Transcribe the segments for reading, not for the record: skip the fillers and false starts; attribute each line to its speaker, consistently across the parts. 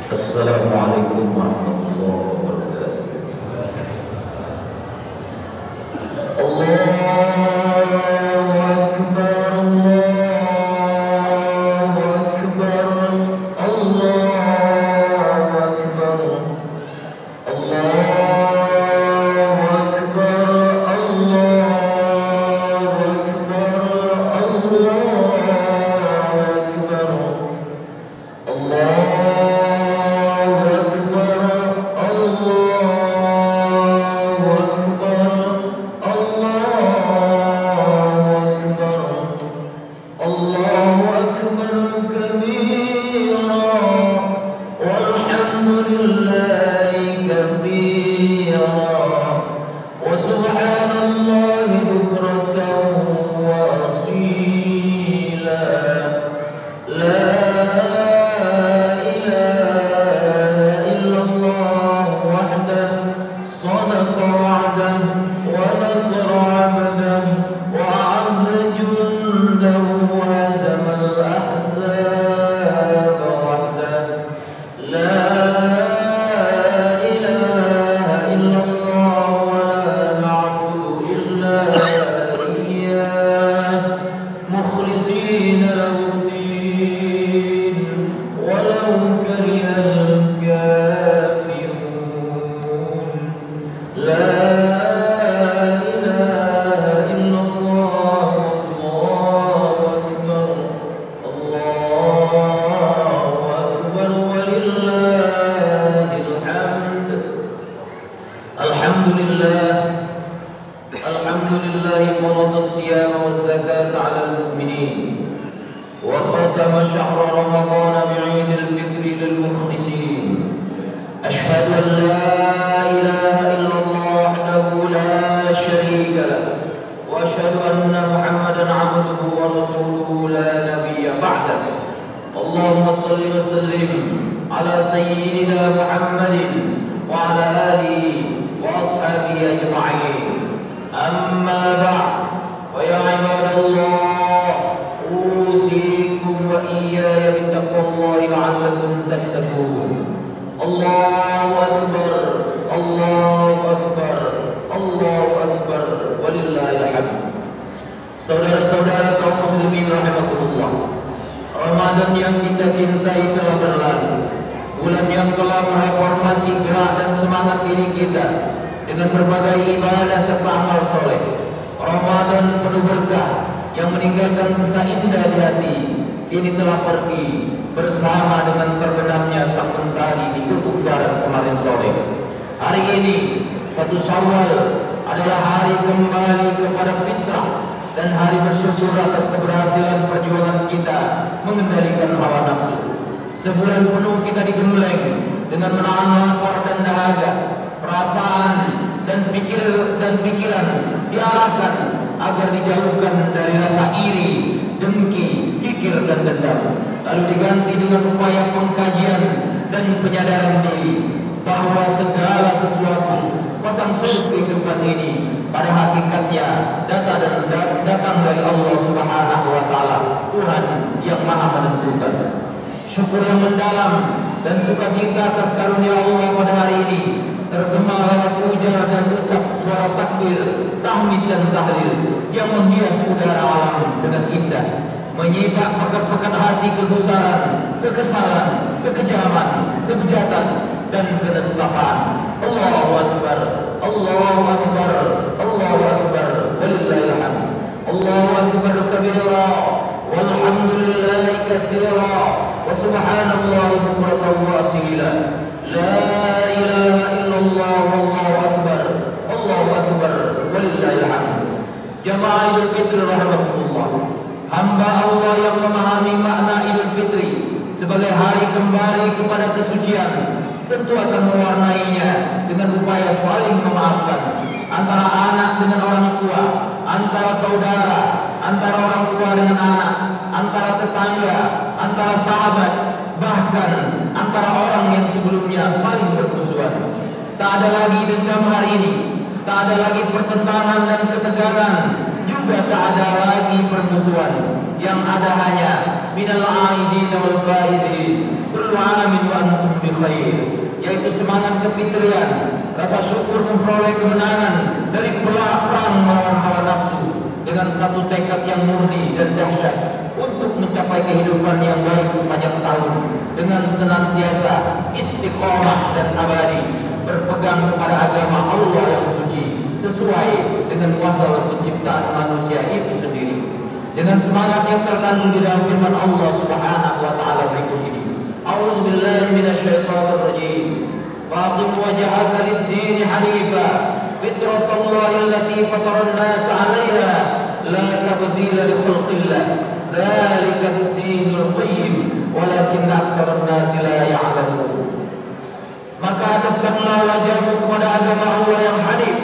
Speaker 1: Assalamualaikum warahmatullahi wabarakatuh. Allahu Akbar, Allahu Akbar, Allahu Akbar, Allahu Akbar, Allahu Akbar, Allahu Akbar, Allah. Saudara-saudara kaum muslimin rahimakumullah, Ramadan yang kita cintai telah berlalu. Bulan yang telah mereformasi gerak dan semangat diri kita dengan berbagai ibadah serta amal soleh. Ramadan penuh berkah yang meninggalkan kesan indah di hati kini telah pergi bersama dengan terbenamnya sang mentari di ufuk barat kemarin sore. Hari ini 1 Syawal adalah hari kembali kepada fitrah dan hari bersyukur atas keberhasilan perjuangan kita mengendalikan hawa nafsu. Sebulan penuh kita digembleng dengan menahan lapar dan dahaga, perasaan dan pikiran diarahkan agar dijauhkan dari rasa iri, dengki, kikir dan dendam, lalu diganti dengan upaya pengkajian dan penyadaran diri bahwa segala sesuatu pasang surut kehidupan ini pada hakikatnya datang dari Allah Subhanahu wa taala, Tuhan yang Maha menentukan. Syukur yang mendalam dan sukacita atas karunia Allah pada hari ini tergema oleh puja dan ucap suara takbir, tahmid dan tahlil yang menghias udara alam dengan indah, menyibak pekat-pekat hati kegusaran, kekesalan, kekejaman, kebejatan dan kenestaan. Allahu Akbar, Allahu Akbar, Allahu Akbar, walillahil hamd. Allahu Akbar kabira, walhamdulillahi katsira, wa subhanallahi bukratan wa asila. La ilaha illallah, wallahu akbar, Allahu akbar, walillahil hamd. Jamaah Idul Fitri rahimakumullah, hamba Allah yang memahami makna Idul Fitri sebagai hari kembali kepada kesucian tentu akan mewarnainya dengan upaya saling memaafkan antara anak dengan orang tua, antara saudara, antara orang tua dengan anak, antara tetangga, antara sahabat, bahkan antara orang yang sebelumnya saling bermusuhan. Tak ada lagi dendam hari ini, tak ada lagi pertentangan dan ketegangan, juga tak ada lagi permusuhan. Yang ada hanya minal aidin wal faizin, kullu amin wa antum bi khair, yaitu semangat kefitrian, rasa syukur memperoleh kemenangan dari perang melawan hawa nafsu dengan satu tekad yang murni dan dahsyat untuk mencapai kehidupan yang baik sepanjang tahun dengan senantiasa istiqomah dan abadi berpegang kepada agama Allah yang suci sesuai dengan kuasa penciptaan manusia itu sendiri, dengan semangat yang terkandung di dalam firman Allah Subhanahu wa taala berikut ini. A'udzu billahi minasyaitonir rajim. Faqim wajhaka lid-din hanifa fitratallahi allati fatara an-nas 'alaiha la tabdila li khalqillah dzalika ad-dinul qayyim walakin aktsarun nas la ya'lamun. Maka hadapkanlah wajahmu kepada agama Allah yang hanif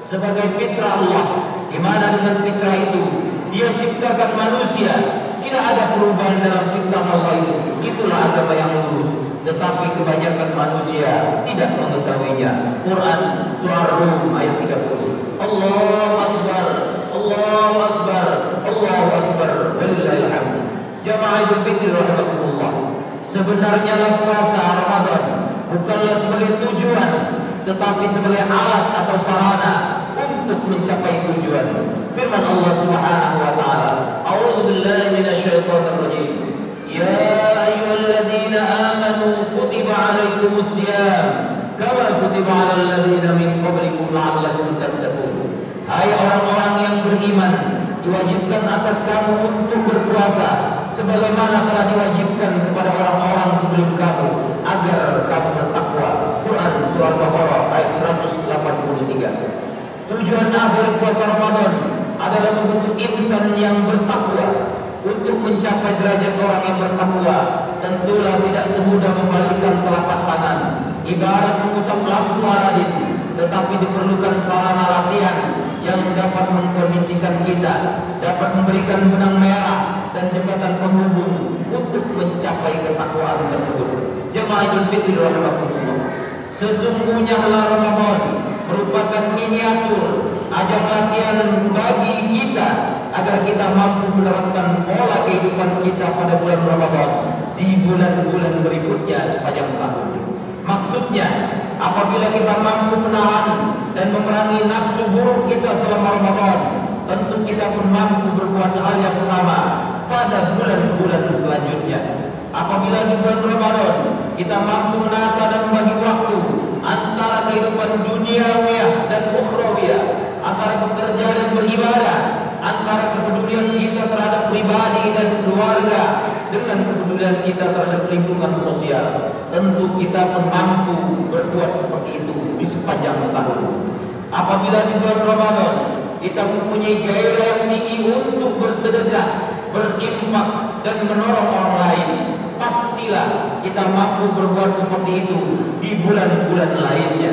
Speaker 1: sebagai fitrah Allah, di mana dengan fitrah itu Dia ciptakan manusia, tidak ada perubahan dalam ciptaan Allah itu. Itulah agama yang lurus. Tetapi kebanyakan manusia tidak mengetahuinya. Quran surah Rum ayat 30. Allahu Akbar, Allahu Akbar, Allahu Akbar, walillahil hamd. Jamaah Idul Fitri rahimakumullah. Sebenarnya puasa Ramadan bukanlah sebagai tujuan, tetapi sebagai alat atau sarana untuk mencapai tujuan. Firman Allah Subhanahu wa taala, A'udzu billahi minasyaitonir rajim. Ya ayyuhalladzina amanu kutiba 'alaikumus shiyam kama kutiba 'alal ladzina min qablikum la'allakum tattaqun. Hai orang-orang yang beriman, diwajibkan atas kamu untuk berpuasa sebagaimana telah diwajibkan kepada orang-orang sebelum kamu agar kamu bertakwa. Quran surah Al-Baqarah ayat 183. Tujuan akhir puasa Ramadan adalah membentuk insan yang bertakwa. Untuk mencapai derajat orang yang bertakwa, tentulah tidak semudah membalikkan telapak tangan ibarat mengusap lampu Aladin, tetapi diperlukan sarana latihan yang dapat mengkondisikan kita, dapat memberikan benang merah dan jembatan penghubung untuk mencapai ketakwaan tersebut. Jemaah Idul Fitri rahimakumullah, sesungguhnya Ramadan merupakan miniatur ajang latihan bagi kita agar kita mampu menerapkan pola kehidupan kita pada bulan Ramadan di bulan-bulan berikutnya sepanjang tahun. Maksudnya, apabila kita mampu menahan dan memerangi nafsu buruk kita selama Ramadan, tentu kita pun mampu berbuat hal yang sama pada bulan-bulan selanjutnya. Apabila di bulan Ramadan kita mampu menata dan membagi waktu antara kehidupan duniawiyah dan ukhrawiyah, antara bekerja dan beribadah, antara kepedulian kita terhadap pribadi dan keluarga dengan kepedulian kita terhadap lingkungan sosial, tentu kita pun mampu berbuat seperti itu di sepanjang tahun. Apabila di bulan Ramadan kita mempunyai gairah yang tinggi untuk bersedekah, berinfak dan menolong orang lain, pastilah kita mampu berbuat seperti itu di bulan-bulan lainnya.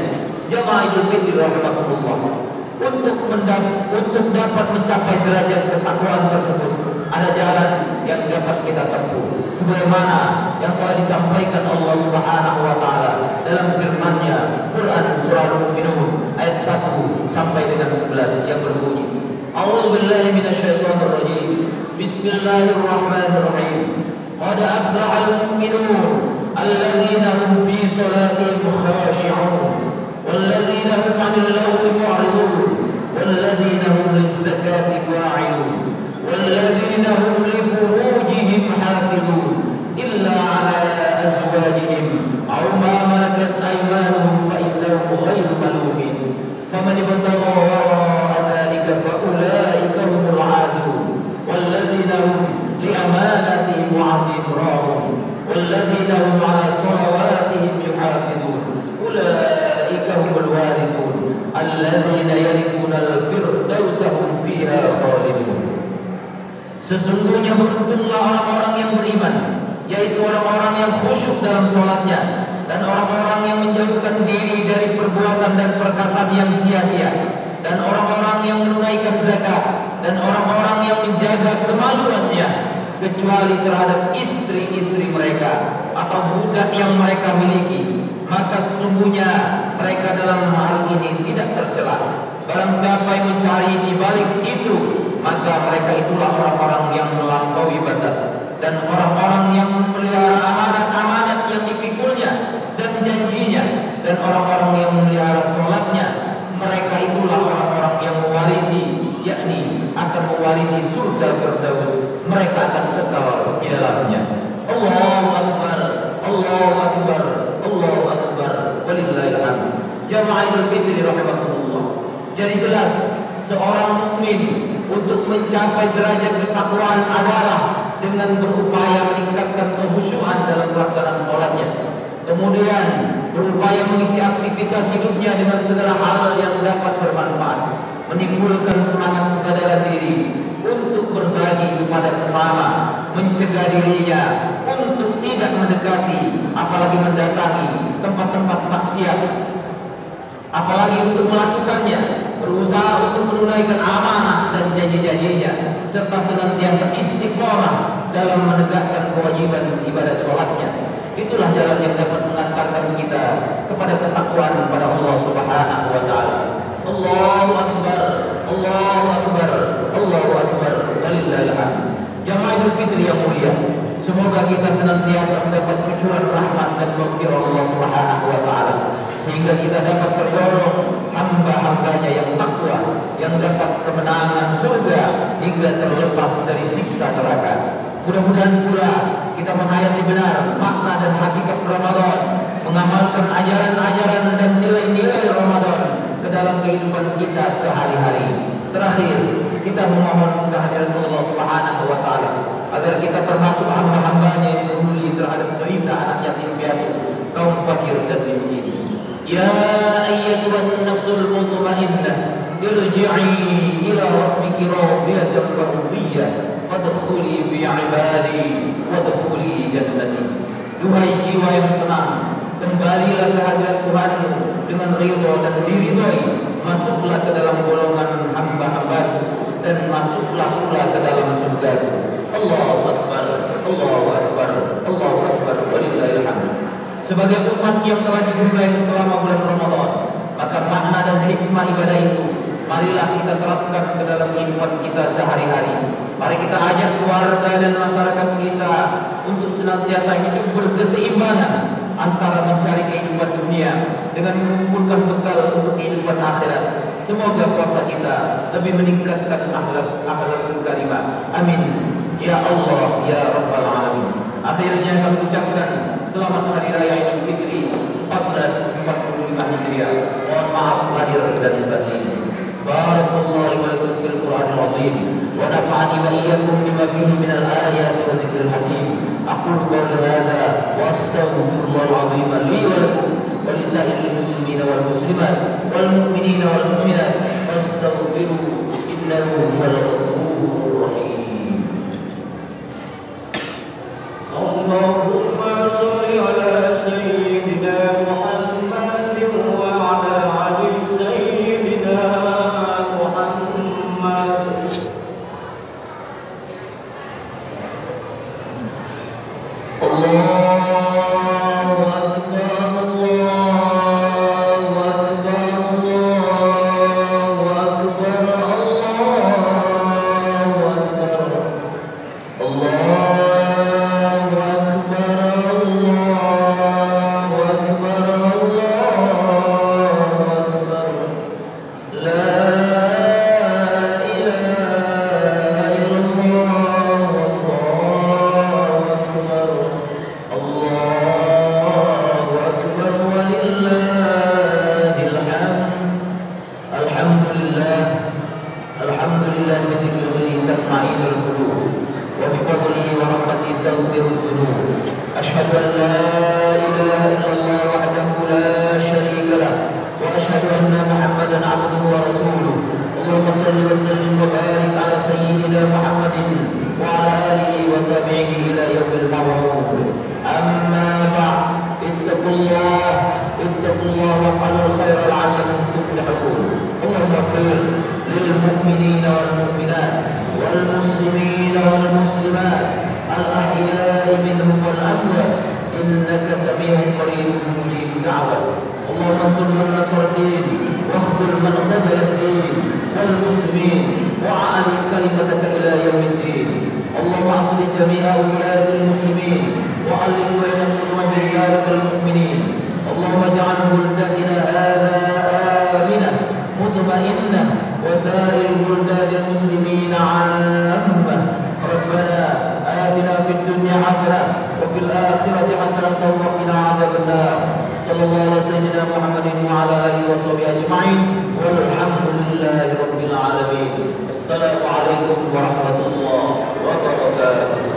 Speaker 1: Jamaah Idul Fitri rahimakumullah, untuk dapat mencapai derajat ketakwaan tersebut, ada jalan yang dapat kita tempuh sebagaimana yang telah disampaikan Allah Subhanahu wa taala dalam firman-Nya Quran surah Al-Mu'minun ayat 1 sampai dengan 11 yang berbunyi, A'udzu billahi minasyaitonir rajim. Bismillahirrahmanirrahim. Qad aflahal mu'minun alladzina hum fi salatihim khashi'un والذين هم عن اللغو معرضون والذين هم للزكاة فاعلون والذين هم لفروجهم حافظون إلا على أزواجهم أو ما ملكت أيمانهم فإنهم غير ملومين فمن ابتغى وراء ذلك فأولئك هم العادون والذين هم لأماناتهم وعهدهم راعون والذين هم على صلواتهم يحافظون أولئك هم الوارثون الذين يرثون الفردوس هم فيها خالدون. Sesungguhnya beruntunglah orang-orang yang beriman, yaitu orang-orang yang khusyuk dalam sholatnya dan orang-orang yang menjauhkan diri dari perbuatan dan perkataan yang sia-sia, dan orang-orang yang menunaikan zakat, dan orang-orang yang menjaga kemaluannya kecuali terhadap istri-istri mereka atau budak yang mereka miliki, maka sesungguhnya mereka dalam hal ini tidak tercela. Barang siapa yang mencari di balik itu, maka mereka itulah orang-orang yang melampaui batas dan orang-orang yang memelihara amanat-amanat yang dipikulnya jamaah Idul Fitri rahimakumullah. Jadi jelas seorang mukmin untuk mencapai derajat ketakwaan adalah dengan berupaya meningkatkan kekhusyuan dalam pelaksanaan sholatnya. Kemudian berupaya mengisi aktivitas hidupnya dengan segala hal yang dapat bermanfaat, menimbulkan semangat kesadaran diri untuk berbagi kepada sesama, mencegah dirinya untuk tidak mendekati apalagi mendatangi tempat-tempat maksiat, apalagi untuk melakukannya, berusaha untuk menunaikan amanah dan janji-janjinya, serta senantiasa istiqomah dalam menegakkan kewajiban ibadah sholatnya. Itulah jalan yang dapat mengantarkan kita kepada ketakwaan kepada Allah Subhanahu wa taala. Allahu akbar, Allahu akbar, Allahu akbar. Walillahil hamd. Jamaah Idul Fitri yang mulia, semoga kita senantiasa mendapat cucuran rahmat dan maghfirah Allah Subhanahu wa taala, sehingga kita dapat terdorong hamba-hambanya yang takwa, yang dapat kemenangan surga hingga terlepas dari siksa neraka. Mudah-mudahan pula kita menghayati benar makna dan hakikat Ramadan, mengamalkan ajaran-ajaran dan nilai-nilai Ramadan ke dalam kehidupan kita sehari-hari. Terakhir, kita memohon kehadiran Allah Subhanahu wa taala agar kita termasuk hamba-hambanya yang peduli terhadap derita anak yatim piatu, kaum fakir dan miskin. Ya ayyatuhan nafsul mutmainnah, irji'i ila rabbiki radiyatan mardiyah, fadkhuli fi ibadi wadkhuli jannati. Duhai jiwa yang tenang, kembalilah ke hadirat Tuhanmu dengan ridha dan diridhoi, masuklah ke dalam golongan hamba-hambaku dan masuklah pula ke dalam surga-Ku. Allahu akbar, Allahu akbar, Allahu akbar, walillahil hamd. Sebagai umat yang telah dibimbing selama bulan Ramadan, maka makna dan hikmah ibadah itu marilah kita terapkan ke dalam kehidupan kita sehari-hari. Mari kita ajak keluarga dan masyarakat kita untuk senantiasa hidup berkeseimbangan antara mencari kehidupan dunia dengan mengumpulkan bekal untuk kehidupan akhirat. Semoga puasa kita lebih meningkatkan akhlak karimah. Amin. Ya Allah, ya Rabbal Alamin. Akhirnya kami ucapkan selamat Hari Raya Idul Fitri 1445 Hijriah. Mohon maaf lahir dan batin. Barakallahu li wa lakum fil Qur'anil azim wa nafa'ani wa iyyakum bima fihi minal ayati wa dzikril hakim. Aqulu qawli hadza wa astaghfirullahal azim li wa lakum wa li sa'iril muslimin wal muslimat wal mu'minin wal mu'minat fastaghfiruhu innahu huwal ghafurur rahim. Allahumma shalli ala sayyidina Muhammadin wa ala ali sayyidina Muhammad. Allahu akbar, Allahu akbar, Allahu akbar, Allahu akbar, Allahu akbar, Allahu akbar, Allahu akbar. La ilaha illallah, Allahu akbar, Allahu akbar, walillahil hamd. Alhamdulillah, alhamdulillah bi dzikrihi tatma'innul qulub wa bi fadlihi wa rahmatihi taghfirud dzunub. Asyhadu an la ilaha illallah wahdahu la syarika lah wa asyhadu anna Muhammadan 'abduhu wa rasuluh. Allahumma shalli wa sallim wa barik ala sayyidina Muhammadin wa ala alihi wa tabi'ihi ila yaumil maw'ud. Amma ba'd, ittaqullah wa qulul khaira la'allakum tuflihun. Allahumma ighfir lil mu'minina wal mu'minat wal muslimina wal muslimat al ahya'i minhum wal amwat innaka sami'un qaribun mujibud da'wat. Allahumma ansur man nasara ad-din wa khudhul man khadhala ad-din wal muslimin wa a'li kalimataka ila yaumiddin. Allahumma aslih jami'a awladil muslimin wa alif baina qulubi rijalil mu'minin. Allahumma ij'al buldatana hadha aminah mutma'innah wa sa'iril buldadil muslimin 'ammah. Rabbana atina fid dunya hasanah wa fil akhirati hasanah wa qina 'adzabannar. sallallahu alaihi wasallam Muhammadin wa ala alihi wa sahbihi ajma'in walhamdulillahi rabbil alamin. Assalamualaikum warahmatullahi wabarakatuh.